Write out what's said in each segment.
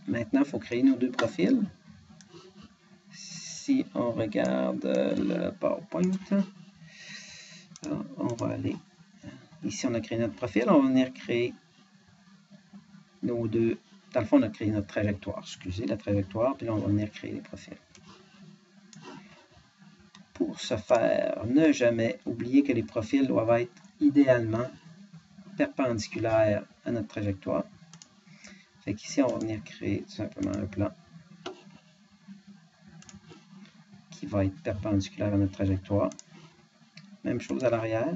Maintenant, il faut créer nos deux profils. Si on regarde le PowerPoint, on va aller. Ici, on a créé notre profil. On va venir créer nos deux. Dans le fond, on a créé notre trajectoire. Excusez, la trajectoire. Puis là, on va venir créer les profils. Pour ce faire, ne jamais oublier que les profils doivent être idéalement perpendiculaires à notre trajectoire. Fait qu'ici, on va venir créer tout simplement un plan qui va être perpendiculaire à notre trajectoire. Même chose à l'arrière.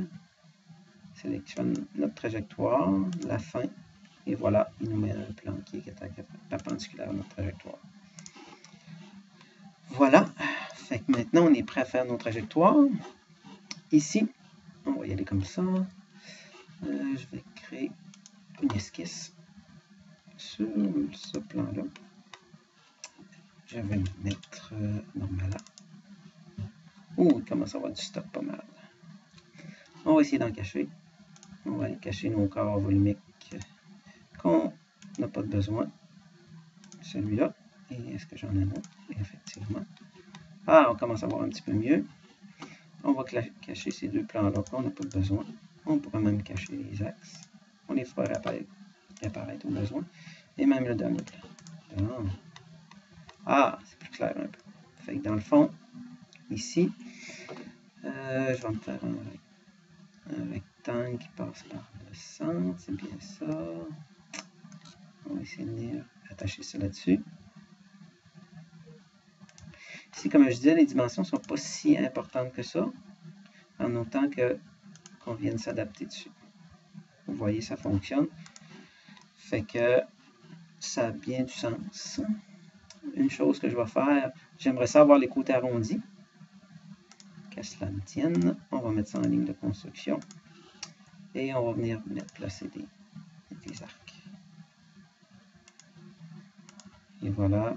Sélectionne notre trajectoire, la fin, et voilà, il nous met un plan qui est perpendiculaire à notre trajectoire. Voilà. Fait que maintenant, on est prêt à faire nos trajectoires. Ici, on va y aller comme ça. Je vais créer une esquisse sur ce plan-là. Je vais le mettre normal là. Oh, il commence à avoir du stock pas mal. On va essayer d'en cacher. On va aller cacher nos corps volumiques qu'on n'a pas de besoin. Celui-là. Et est-ce que j'en ai un autre? Effectivement. Ah, on commence à voir un petit peu mieux. On va cacher ces deux plans-là qu'on n'a pas de besoin. On pourrait même cacher les axes. On les fera apparaître au besoin. Et même le dernier plan. Ah, c'est plus clair un peu. Fait que dans le fond, ici, je vais me faire un rectangle qui passe par le centre. C'est bien ça. On va essayer de venir attacher ça là-dessus. Ici, comme je disais, les dimensions ne sont pas si importantes que ça, en autant qu'on vienne s'adapter dessus. Vous voyez, ça fonctionne. Fait que ça a bien du sens. Une chose que je vais faire, j'aimerais ça avoir les côtés arrondis. Qu'à cela me tienne, on va mettre ça en ligne de construction. Et on va venir placer des arcs. Et voilà.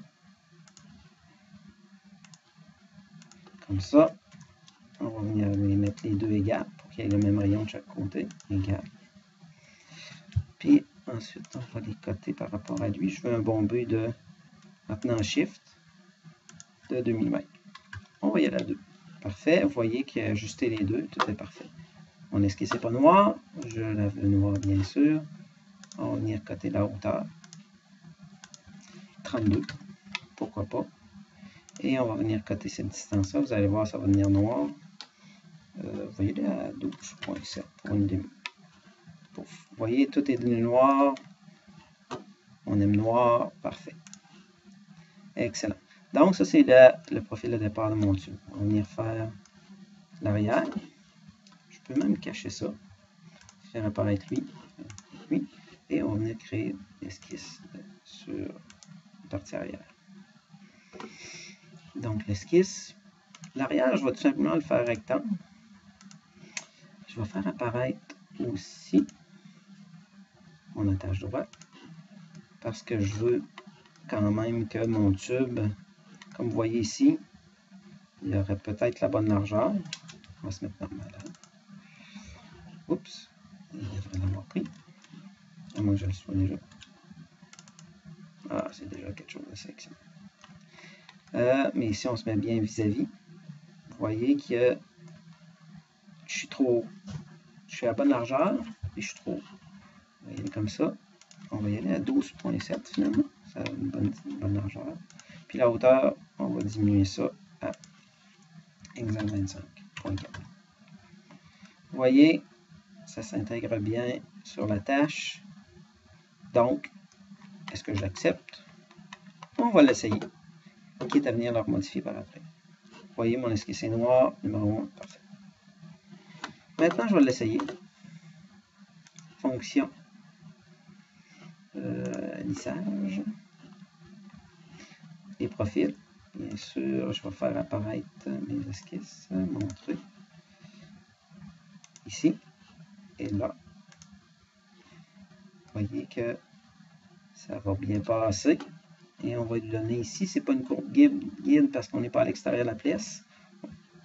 Comme ça, on va venir les mettre les deux égales pour qu'il y ait le même rayon de chaque côté. Égal. Puis ensuite, on va les coter par rapport à lui. Je veux un bombé en tenant Shift de 2 mm. On va y aller à 2. Parfait. Vous voyez qu'il a ajusté les deux. Tout est parfait. Mon esquisse n'est pas noir. Je lave le noir, bien sûr. On va venir coter la hauteur. 32. Pourquoi pas. Et on va venir coter cette distance-là. Vous allez voir, ça va venir noir. Vous voyez là, à 12.7 pour une demi. Vous voyez, tout est devenu noir. On aime noir. Parfait. Excellent. Donc, ça, c'est le profil de départ de mon tube. On va venir faire l'arrière. Je peux même cacher ça. Faire apparaître lui. Et on va venir créer l'esquisse sur la partie arrière. Donc, l'esquisse. L'arrière, je vais tout simplement le faire rectangle. Je vais faire apparaître aussi mon attache droite. Parce que je veux quand même que mon tube, comme vous voyez ici, il aurait peut-être la bonne largeur. On va se mettre normal là. Oups, il devrait l'avoir pris. À moins que je le sois déjà. Ah, c'est déjà quelque chose de sexy. Mais ici, on se met bien vis-à-vis. Vous voyez que je suis à la bonne largeur et je suis trop. On va y aller comme ça. On va y aller à 12.7 finalement. Ça a une bonne largeur. Puis la hauteur, on va diminuer ça à exact 25.4. Vous voyez, ça s'intègre bien sur la tâche. Donc, est-ce que je l'accepte? On va l'essayer. Quitte à venir le remodifier par après. Vous voyez, mon esquisse est noir, numéro 1, parfait. Maintenant, je vais l'essayer. Fonction. Lissage. Les profils. Bien sûr, je vais faire apparaître mes esquisses. Montrer. Ici. Et là. Vous voyez que ça va bien passer. Et on va lui donner ici, c'est pas une courbe guide parce qu'on n'est pas à l'extérieur de la pièce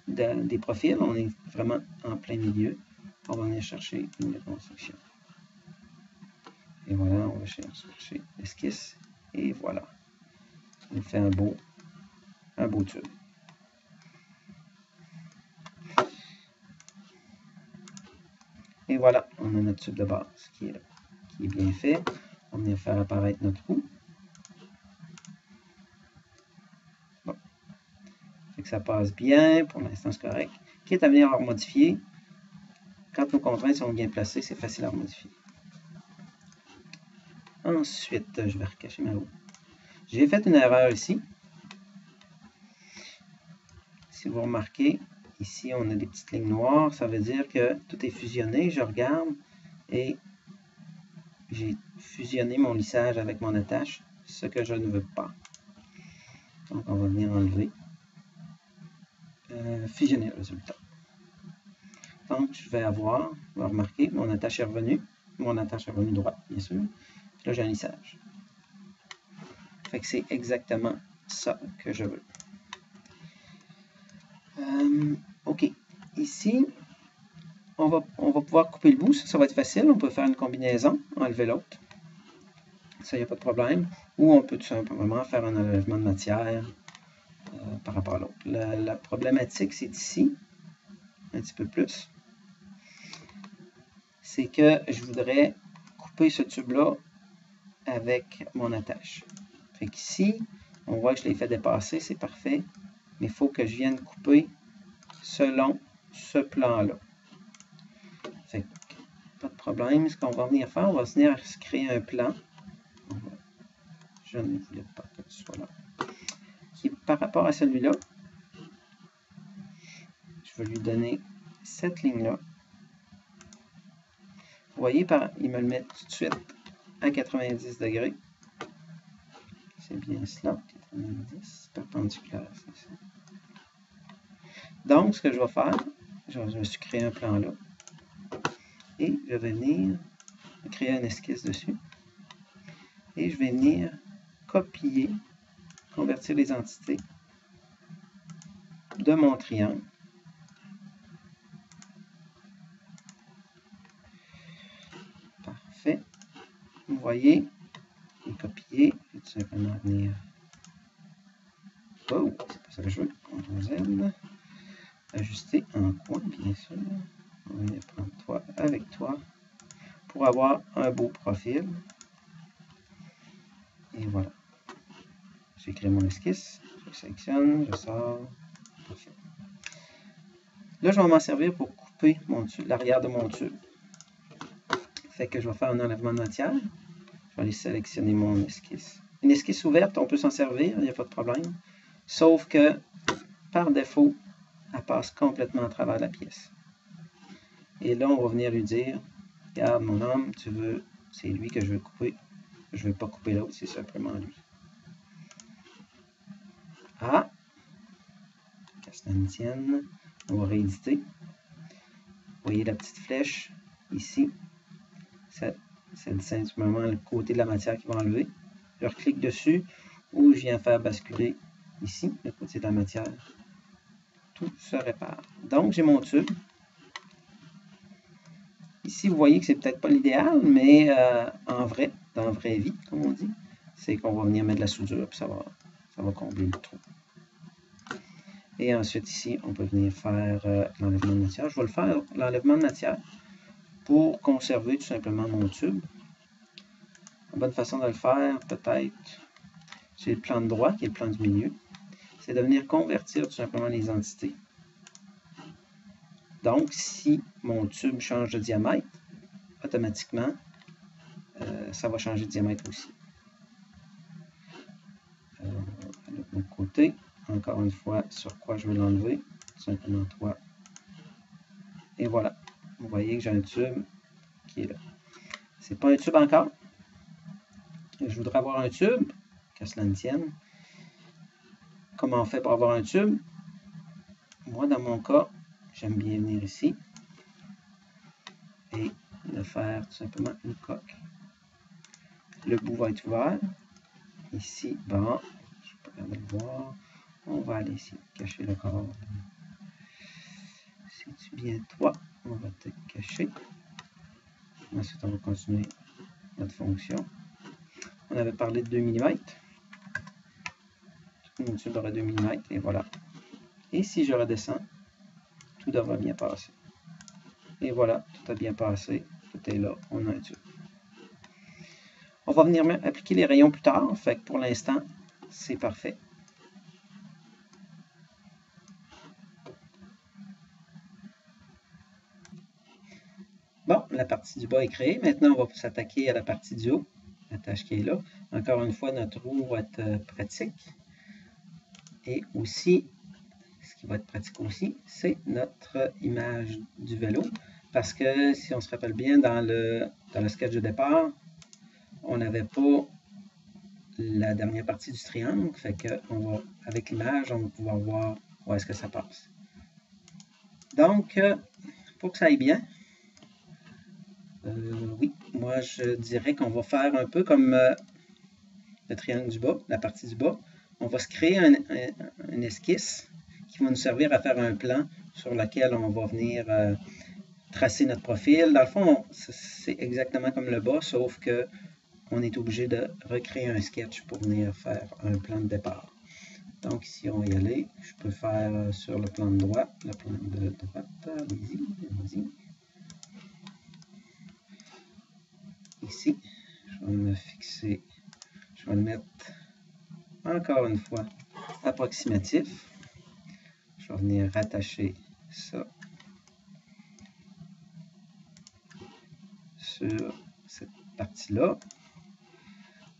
des profils, on est vraiment en plein milieu. On va venir chercher une construction. Et voilà, on va chercher l'esquisse. Et voilà. nous fait un beau tube. Et voilà, on a notre tube de base qui est là, qui est bien fait. On va venir faire apparaître notre roue. Bon. Fait que ça passe bien, pour l'instant c'est correct. Quitte à venir à modifier, quand nos contraintes sont bien placées, c'est facile à modifier. Ensuite, je vais recacher ma roue. J'ai fait une erreur ici. Si vous remarquez, ici on a des petites lignes noires, ça veut dire que tout est fusionné. Je regarde et j'ai fusionné mon lissage avec mon attache, ce que je ne veux pas. Donc on va venir enlever, fusionner le résultat. Donc je vais avoir, vous remarquer, mon attache est revenue droite, bien sûr. Là j'ai un lissage. Fait que c'est exactement ça que je veux. OK. Ici, on va pouvoir couper le bout. Ça va être facile. On peut faire une combinaison, enlever l'autre. Ça, il n'y a pas de problème. Ou on peut tout simplement faire un enlèvement de matière par rapport à l'autre. La problématique, c'est ici, un petit peu plus. C'est que je voudrais couper ce tube-là avec mon attache. Fait qu'ici, on voit que je l'ai fait dépasser, c'est parfait. Mais il faut que je vienne couper selon ce plan-là. Fait que, pas de problème. Ce qu'on va venir faire, on va venir se créer un plan. Je ne voulais pas que ce soit là. Qui, par rapport à celui-là, je vais lui donner cette ligne-là. Vous voyez, il me le met tout de suite à 90 degrés. C'est bien cela, 90, perpendiculaire, c'est ça. Donc, ce que je vais faire, je me suis créé un plan là. Et je vais venir créer un esquisse dessus. Et je vais venir copier, convertir les entités de mon triangle. Parfait. Vous voyez, et copier, je vais tout simplement venir. Oh, c'est pas ça que je veux. CTRL-Z. Ajuster en coin, bien sûr. On va venir prendre toi avec toi pour avoir un beau profil. Et voilà. J'ai créé mon esquisse. Je sélectionne, je sors. Parfait. Là, je vais m'en servir pour couper l'arrière de mon tube. Fait que je vais faire un enlèvement de matière. Je vais aller sélectionner mon esquisse. Une esquisse ouverte, on peut s'en servir, il n'y a pas de problème. Sauf que, par défaut, elle passe complètement à travers la pièce. Et là, on va venir lui dire, regarde mon homme, tu veux, c'est lui que je veux couper. Je ne veux pas couper l'autre, c'est simplement lui. Ah! Qu'à cela ne tienne, on va rééditer. Vous voyez la petite flèche ici. C'est simplement le côté de la matière qui va enlever. Je reclique dessus ou je viens faire basculer ici, le côté de la matière. Tout se répare. Donc, j'ai mon tube. Ici, vous voyez que c'est peut-être pas l'idéal, mais en vrai, dans la vraie vie, comme on dit, c'est qu'on va venir mettre de la soudure et ça va combler le trou. Et ensuite, ici, on peut venir faire l'enlèvement de matière. Je vais le faire, l'enlèvement de matière, pour conserver tout simplement mon tube. La bonne façon de le faire, peut-être, c'est le plan de droit, qui est le plan du milieu. C'est de venir convertir tout simplement les entités. Donc, si mon tube change de diamètre, automatiquement, ça va changer de diamètre aussi. De l'autre côté, encore une fois, sur quoi je veux l'enlever, tout simplement 3. Et voilà. Vous voyez que j'ai un tube qui est là. C'est pas un tube encore. Je voudrais avoir un tube, qu'à cela ne tienne. Comment on fait pour avoir un tube? Moi, dans mon cas, j'aime bien venir ici et de faire tout simplement une coque. Le bout va être ouvert. Ici, bon, je peux pas le voir. On va aller ici, cacher le corps. C'est-tu bien toi? On va te cacher. Ensuite, on va continuer notre fonction. On avait parlé de 2 mm. une mesure de 2 mm, et voilà. Et si je redescends, tout devrait bien passer. Et voilà, tout a bien passé, tout est là, on a un tube. On va venir appliquer les rayons plus tard, fait que pour l'instant, c'est parfait. Bon, la partie du bas est créée. Maintenant, on va s'attaquer à la partie du haut, la tâche qui est là. Encore une fois, notre roue va être pratique. Et aussi, ce qui va être pratique aussi, c'est notre image du vélo. Parce que, si on se rappelle bien, dans le sketch de départ, on n'avait pas la dernière partie du triangle. Fait que avec l'image, on va pouvoir voir où est-ce que ça passe. Donc, pour que ça aille bien, oui, moi je dirais qu'on va faire un peu comme le triangle du bas, la partie du bas. On va se créer un esquisse qui va nous servir à faire un plan sur lequel on va venir tracer notre profil. Dans le fond, c'est exactement comme le bas, sauf que on est obligé de recréer un sketch pour venir faire un plan de départ. Donc ici, on va y aller. Je peux faire sur le plan de droite, allez-y. Ici, je vais me fixer, je vais le mettre encore une fois approximatif. Je vais venir rattacher ça sur cette partie-là.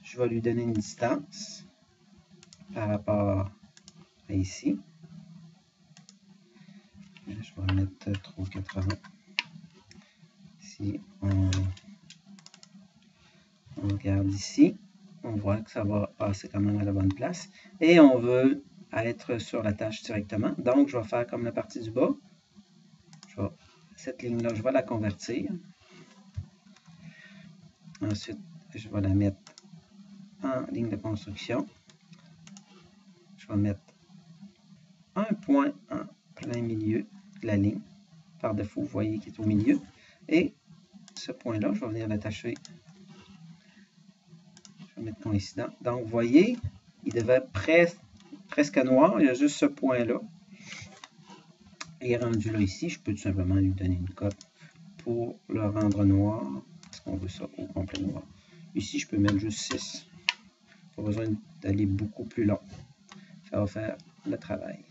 Je vais lui donner une distance par rapport à ici. Je vais mettre 3,80. Si on regarde ici, on voit que ça va passer quand même à la bonne place. Et on veut être sur la tâche directement. Donc, je vais faire comme la partie du bas. Cette ligne-là, je vais la convertir. Ensuite, je vais la mettre en ligne de construction. Je vais mettre un point en plein milieu de la ligne. Par défaut, vous voyez qu'il est au milieu. Et ce point-là, je vais venir l'attacher. Je vais mettre coïncident. Donc, vous voyez, il devait presque noir. Il y a juste ce point-là. Et rendu là ici, je peux tout simplement lui donner une cote pour le rendre noir. Parce qu'on veut ça au complet noir. Ici, je peux mettre juste 6. Pas besoin d'aller beaucoup plus long. Ça va faire le travail.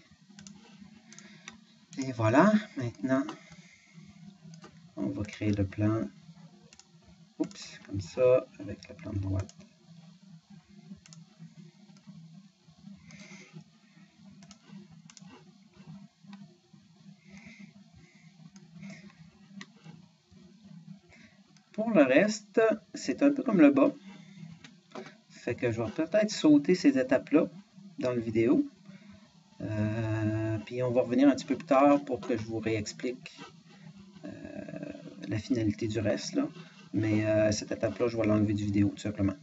Et voilà, maintenant, on va créer le plan. Oups, comme ça, avec le plan de droite. Pour le reste, c'est un peu comme le bas. Fait que je vais peut-être sauter ces étapes-là dans la vidéo. Puis on va revenir un petit peu plus tard pour que je vous réexplique la finalité du reste. Là. Mais cette étape-là, je vais l'enlever du vidéo tout simplement.